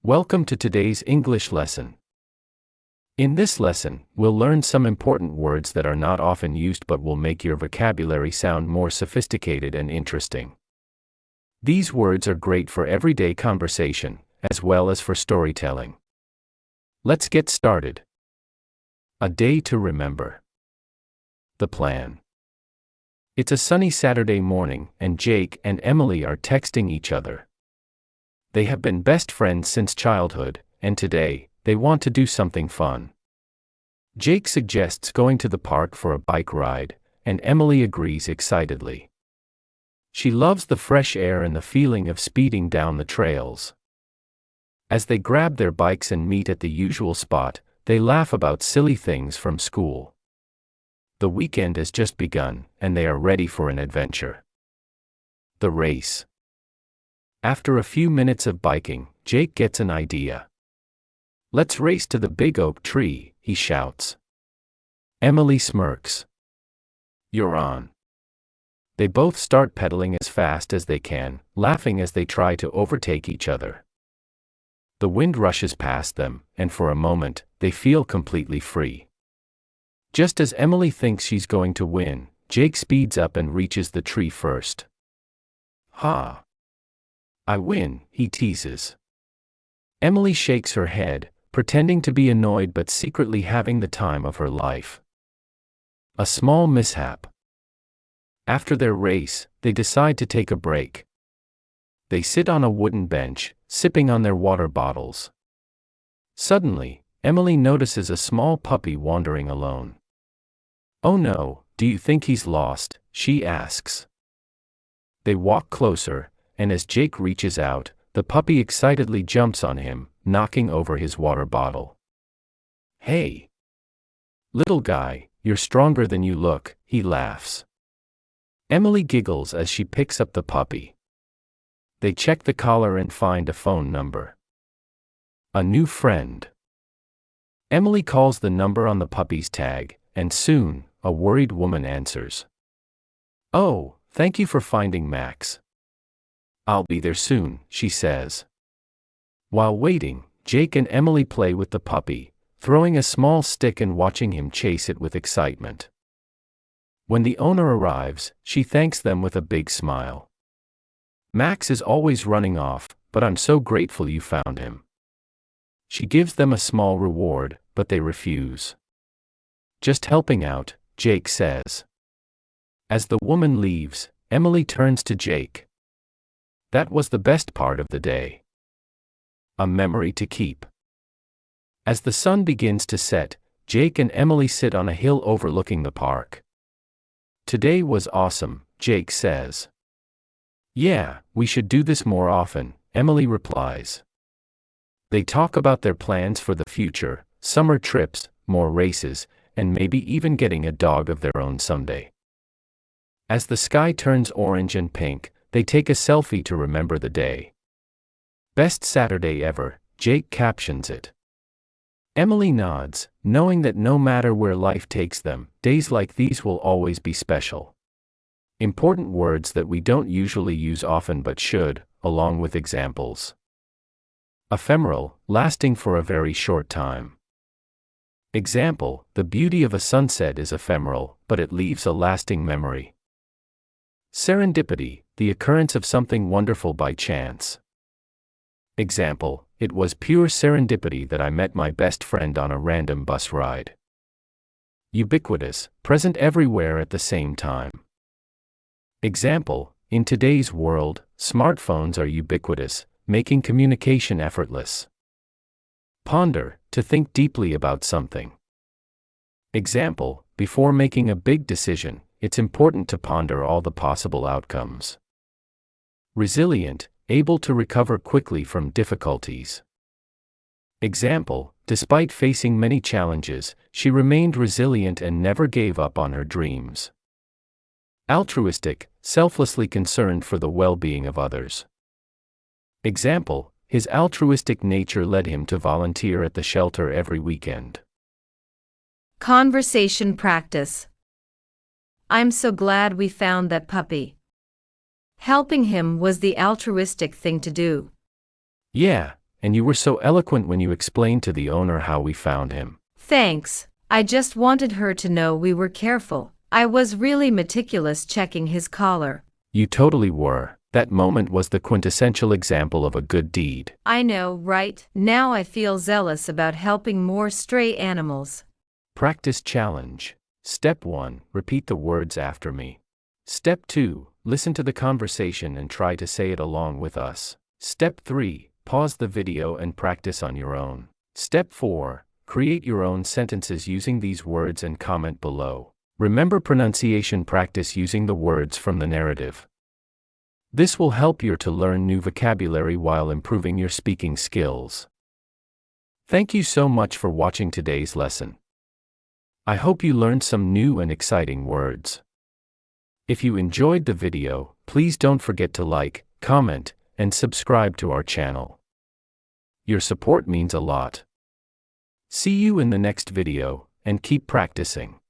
Welcome to today's English lesson. In this lesson, we'll learn some important words that are not often used but will make your vocabulary sound more sophisticated and interesting. These words are great for everyday conversation, as well as for storytelling. Let's get started. A day to remember. The plan. It's a sunny Saturday morning, and Jake and Emily are texting each other. They have been best friends since childhood, and today, they want to do something fun. Jake suggests going to the park for a bike ride, and Emily agrees excitedly. She loves the fresh air and the feeling of speeding down the trails. As they grab their bikes and meet at the usual spot, they laugh about silly things from school. The weekend has just begun, and they are ready for an adventure. The race. After a few minutes of biking, Jake gets an idea. "Let's race to the big oak tree," he shouts. Emily smirks. "You're on." They both start pedaling as fast as they can, laughing as they try to overtake each other. The wind rushes past them, and for a moment, they feel completely free. Just as Emily thinks she's going to win, Jake speeds up and reaches the tree first. "Ha! I win," he teases. Emily shakes her head, pretending to be annoyed but secretly having the time of her life. A small mishap. After their race, they decide to take a break. They sit on a wooden bench, sipping on their water bottles. Suddenly, Emily notices a small puppy wandering alone. "Oh no, do you think he's lost?" she asks. They walk closer, and as Jake reaches out, the puppy excitedly jumps on him, knocking over his water bottle. "Hey! Little guy, you're stronger than you look," he laughs. Emily giggles as she picks up the puppy. They check the collar and find a phone number. A new friend. Emily calls the number on the puppy's tag, and soon, a worried woman answers. "Oh, thank you for finding Max. I'll be there soon," she says. While waiting, Jake and Emily play with the puppy, throwing a small stick and watching him chase it with excitement. When the owner arrives, she thanks them with a big smile. "Max is always running off, but I'm so grateful you found him." She gives them a small reward, but they refuse. "Just helping out," Jake says. As the woman leaves, Emily turns to Jake. "That was the best part of the day. A memory to keep." As the sun begins to set, Jake and Emily sit on a hill overlooking the park. "Today was awesome," Jake says. "Yeah, we should do this more often," Emily replies. They talk about their plans for the future, summer trips, more races, and maybe even getting a dog of their own someday. As the sky turns orange and pink, they take a selfie to remember the day. "Best Saturday ever," Jake captions it. Emily nods, knowing that no matter where life takes them, days like these will always be special. Important words that we don't usually use often but should, along with examples. Ephemeral, lasting for a very short time. Example, the beauty of a sunset is ephemeral, but it leaves a lasting memory. Serendipity, the occurrence of something wonderful by chance. Example, it was pure serendipity that I met my best friend on a random bus ride. Ubiquitous, present everywhere at the same time. Example, in today's world, smartphones are ubiquitous, making communication effortless. Ponder, to think deeply about something. Example, before making a big decision, it's important to ponder all the possible outcomes. Resilient, able to recover quickly from difficulties. Example, despite facing many challenges, she remained resilient and never gave up on her dreams. Altruistic, selflessly concerned for the well-being of others. Example, his altruistic nature led him to volunteer at the shelter every weekend. Conversation practice. "I'm so glad we found that puppy. Helping him was the altruistic thing to do." "Yeah, And you were so eloquent when you explained to the owner how we found him. Thanks. I just wanted her to know we were careful. I was really meticulous checking his collar. You totally were. That moment was the quintessential example of a good deed. I know, right? Now I feel zealous about helping more stray animals. Practice challenge. Step 1. Repeat the words after me. Step 2. Listen to the conversation and try to say it along with us. Step 3. Pause the video and practice on your own. Step 4. Create your own sentences using these words and comment below. Remember pronunciation practice using the words from the narrative. This will help you to learn new vocabulary while improving your speaking skills. Thank you so much for watching today's lesson. I hope you learned some new and exciting words. If you enjoyed the video, please don't forget to like, comment, and subscribe to our channel. Your support means a lot. See you in the next video, and keep practicing.